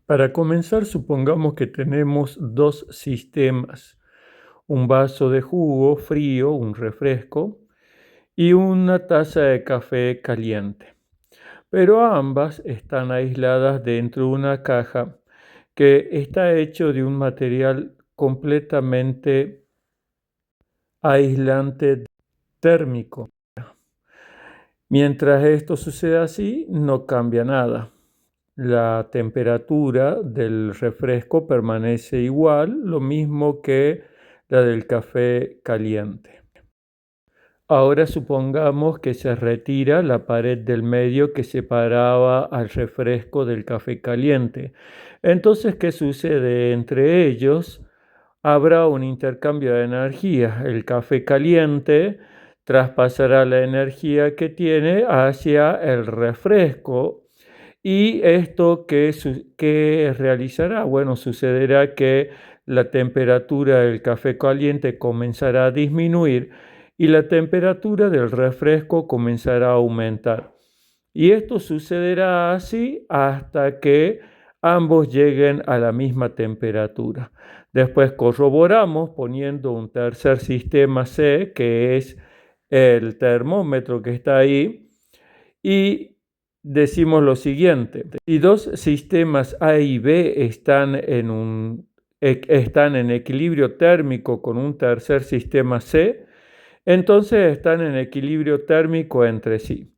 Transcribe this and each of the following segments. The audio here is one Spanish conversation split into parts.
Para comenzar, supongamos que tenemos dos sistemas, un vaso de jugo frío, un refresco, y una taza de café caliente. Pero ambas están aisladas dentro de una caja que está hecho de un material completamente aislante térmico. Mientras esto sucede así, no cambia nada. La temperatura del refresco permanece igual, lo mismo que la del café caliente. Ahora supongamos que se retira la pared del medio que separaba al refresco del café caliente. Entonces, ¿qué sucede? Entre ellos habrá un intercambio de energía. El café caliente traspasará la energía que tiene hacia el refresco. ¿Y esto qué realizará? Bueno, sucederá que la temperatura del café caliente comenzará a disminuir y la temperatura del refresco comenzará a aumentar. Y esto sucederá así hasta que ambos lleguen a la misma temperatura. Después corroboramos poniendo un tercer sistema C, que es el termómetro que está ahí, y decimos lo siguiente: si dos sistemas A y B están en equilibrio térmico con un tercer sistema C, entonces están en equilibrio térmico entre sí.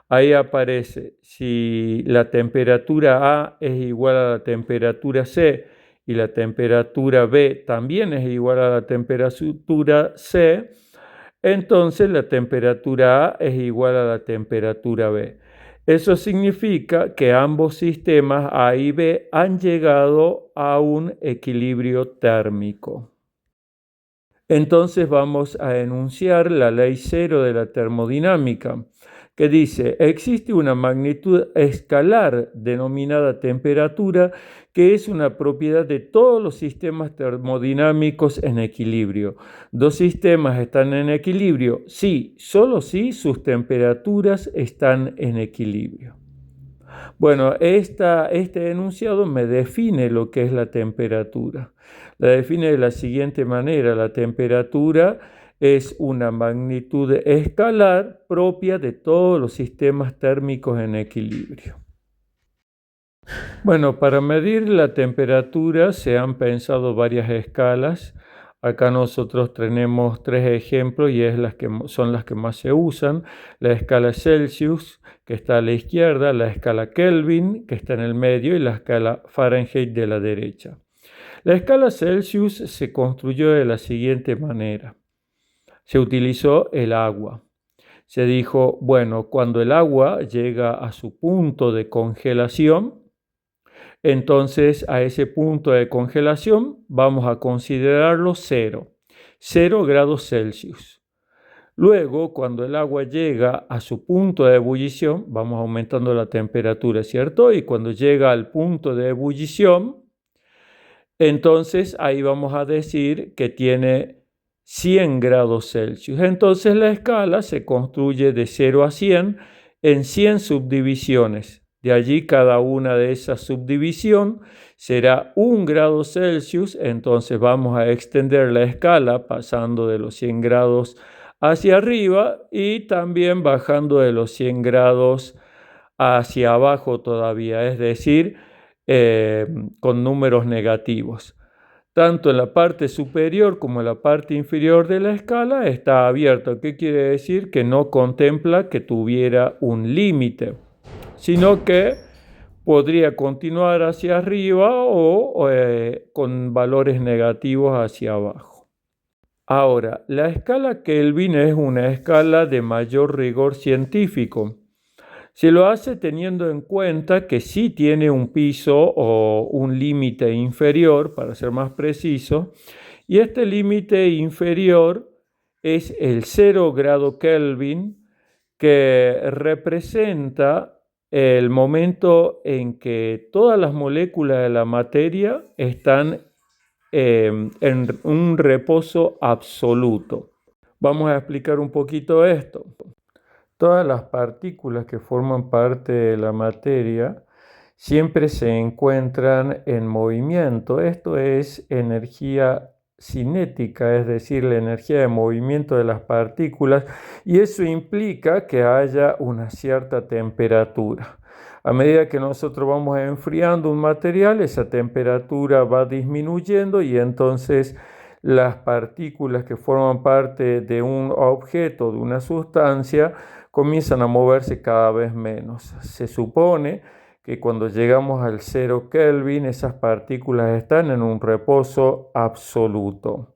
Ahí aparece, si la temperatura A es igual a la temperatura C y la temperatura B también es igual a la temperatura C, entonces la temperatura A es igual a la temperatura B. Eso significa que ambos sistemas A y B han llegado a un equilibrio térmico. Entonces vamos a enunciar la ley cero de la termodinámica, que dice: existe una magnitud escalar denominada temperatura, que es una propiedad de todos los sistemas termodinámicos en equilibrio. Dos sistemas están en equilibrio, sí, solo si sus temperaturas están en equilibrio. Bueno, este enunciado me define lo que es la temperatura. La define de la siguiente manera: la temperatura es una magnitud escalar propia de todos los sistemas térmicos en equilibrio. Bueno, para medir la temperatura se han pensado varias escalas. Acá nosotros tenemos tres ejemplos y son las que más se usan: la escala Celsius, que está a la izquierda, la escala Kelvin, que está en el medio, y la escala Fahrenheit de la derecha. La escala Celsius se construyó de la siguiente manera: se utilizó el agua. Se dijo, bueno, cuando el agua llega a su punto de congelación, entonces a ese punto de congelación vamos a considerarlo 0 grados Celsius. Luego, cuando el agua llega a su punto de ebullición, vamos aumentando la temperatura, ¿cierto? Y cuando llega al punto de ebullición, entonces ahí vamos a decir que tiene 100 grados Celsius. Entonces la escala se construye de 0 a 100 en 100 subdivisiones. De allí cada una de esas subdivisiones será 1 grado Celsius. Entonces vamos a extender la escala pasando de los 100 grados hacia arriba y también bajando de los 100 grados hacia abajo todavía, es decir, con números negativos. Tanto en la parte superior como en la parte inferior de la escala está abierto. ¿Qué quiere decir? Que no contempla que tuviera un límite, sino que podría continuar hacia arriba o con valores negativos hacia abajo. Ahora, la escala Kelvin es una escala de mayor rigor científico. Se lo hace teniendo en cuenta que sí tiene un piso o un límite inferior, para ser más preciso, y este límite inferior es el 0 grado Kelvin, que representa el momento en que todas las moléculas de la materia están en un reposo absoluto. Vamos a explicar un poquito esto. Todas las partículas que forman parte de la materia siempre se encuentran en movimiento. Esto es energía cinética, es decir, la energía de movimiento de las partículas, y eso implica que haya una cierta temperatura. A medida que nosotros vamos enfriando un material, esa temperatura va disminuyendo y entonces las partículas que forman parte de un objeto, de una sustancia, comienzan a moverse cada vez menos. Se supone que cuando llegamos al 0 Kelvin, esas partículas están en un reposo absoluto.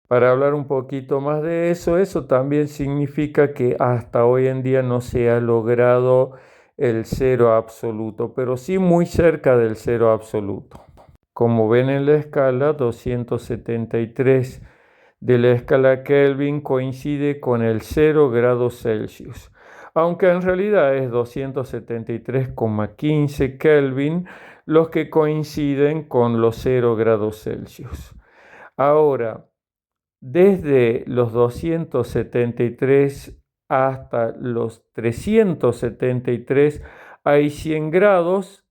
Para hablar un poquito más de eso también significa que hasta hoy en día no se ha logrado el cero absoluto, pero sí muy cerca del cero absoluto. Como ven en la escala, 273 de la escala Kelvin coincide con el 0 grados Celsius, aunque en realidad es 273,15 Kelvin los que coinciden con los 0 grados Celsius. Ahora, desde los 273 hasta los 373 hay 100 grados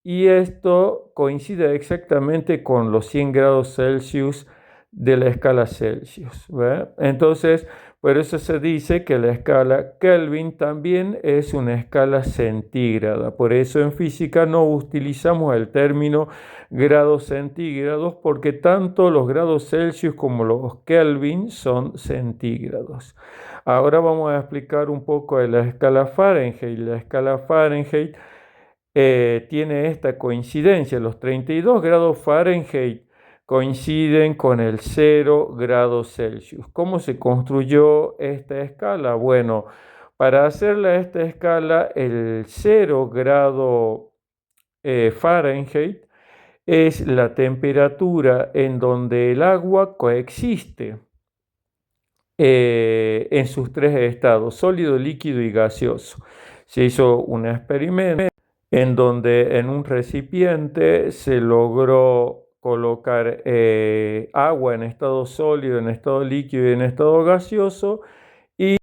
y esto coincide exactamente con los 100 grados Celsius de la escala Celsius, ¿ve? Entonces, por eso se dice que la escala Kelvin también es una escala centígrada. Por eso en física no utilizamos el término grados centígrados, porque tanto los grados Celsius como los Kelvin son centígrados. Ahora vamos a explicar un poco de la escala Fahrenheit. La escala Fahrenheit tiene esta coincidencia. Los 32 grados Fahrenheit coinciden con el 0 grados Celsius. ¿Cómo se construyó esta escala? Bueno, para hacerla esta escala, el 0 grado Fahrenheit es la temperatura en donde el agua coexiste en sus tres estados, sólido, líquido y gaseoso. Se hizo un experimento en donde en un recipiente se logró colocar agua en estado sólido, en estado líquido y en estado gaseoso, y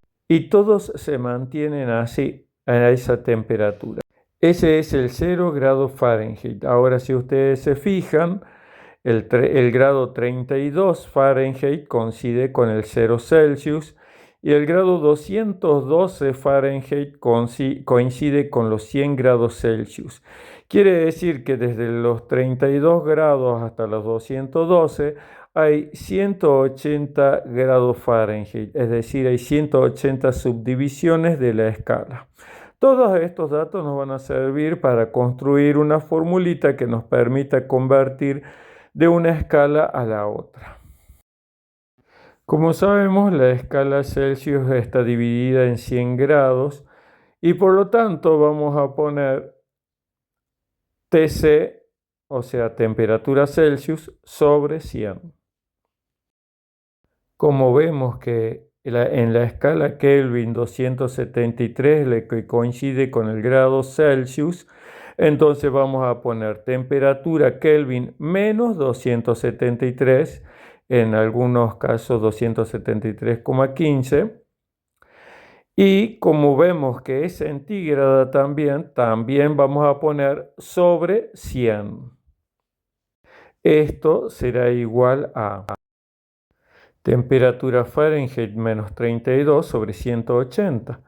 todos se mantienen así, a esa temperatura. Ese es el 0 grado Fahrenheit. Ahora, si ustedes se fijan, el grado 32 Fahrenheit coincide con el 0 Celsius y el grado 212 Fahrenheit coincide con los 100 grados Celsius. Quiere decir que desde los 32 grados hasta los 212 hay 180 grados Fahrenheit, es decir, hay 180 subdivisiones de la escala. Todos estos datos nos van a servir para construir una formulita que nos permita convertir de una escala a la otra. Como sabemos, la escala Celsius está dividida en 100 grados y por lo tanto vamos a poner TC, o sea, temperatura Celsius, sobre 100. Como vemos que en la escala Kelvin 273 le coincide con el grado Celsius, entonces vamos a poner temperatura Kelvin menos 273, en algunos casos 273,15. Y como vemos que es centígrada también vamos a poner sobre 100. Esto será igual a temperatura Fahrenheit menos 32 sobre 180.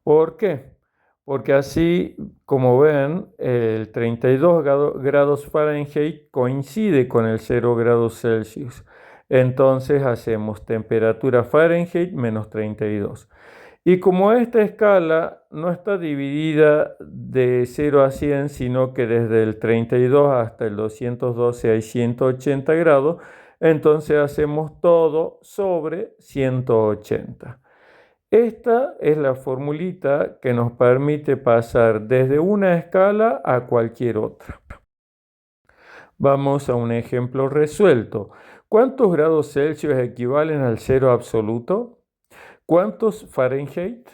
¿Por qué? Porque así, como ven, el 32 grados Fahrenheit coincide con el 0 grados Celsius. Entonces hacemos temperatura Fahrenheit menos 32. Y como esta escala no está dividida de 0 a 100, sino que desde el 32 hasta el 212 hay 180 grados, entonces hacemos todo sobre 180. Esta es la formulita que nos permite pasar desde una escala a cualquier otra. Vamos a un ejemplo resuelto. ¿Cuántos grados Celsius equivalen al 0 absoluto? ¿Cuántos Fahrenheit?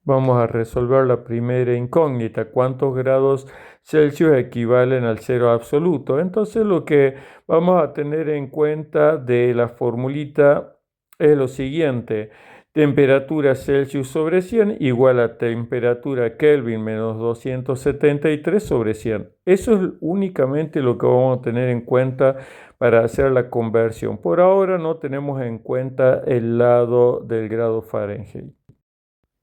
Vamos a resolver la primera incógnita. ¿Cuántos grados Celsius equivalen al 0 absoluto? Entonces lo que vamos a tener en cuenta de la formulita es lo siguiente. Temperatura Celsius sobre 100 igual a temperatura Kelvin menos 273 sobre 100. Eso es únicamente lo que vamos a tener en cuenta para hacer la conversión. Por ahora no tenemos en cuenta el lado del grado Fahrenheit.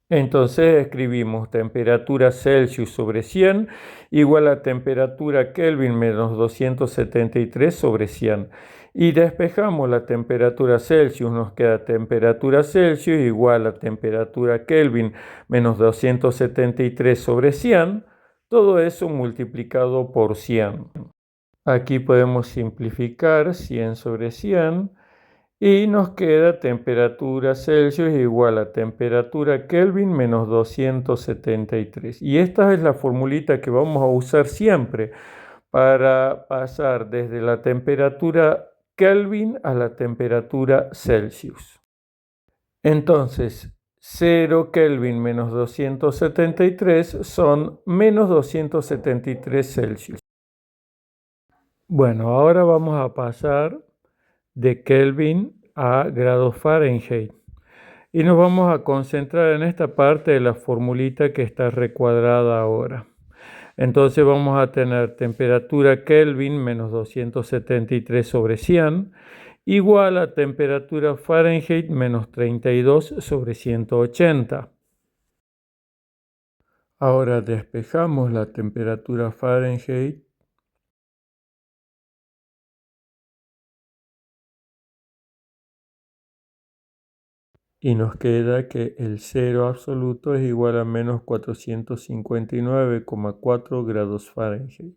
Entonces escribimos temperatura Celsius sobre 100 igual a temperatura Kelvin menos 273 sobre 100. Y despejamos la temperatura Celsius, nos queda temperatura Celsius igual a temperatura Kelvin menos 273 sobre 100. Todo eso multiplicado por 100. Aquí podemos simplificar 100 sobre 100. Y nos queda temperatura Celsius igual a temperatura Kelvin menos 273. Y esta es la formulita que vamos a usar siempre para pasar desde la temperatura Kelvin a la temperatura Celsius. Entonces, 0 Kelvin menos 273 son menos 273 Celsius. Bueno, ahora vamos a pasar de Kelvin a grados Fahrenheit. Y nos vamos a concentrar en esta parte de la formulita que está recuadrada ahora. Entonces vamos a tener temperatura Kelvin menos 273 sobre 100 igual a temperatura Fahrenheit menos 32 sobre 180. Ahora despejamos la temperatura Fahrenheit y nos queda que el cero absoluto es igual a menos 459,4 grados Fahrenheit.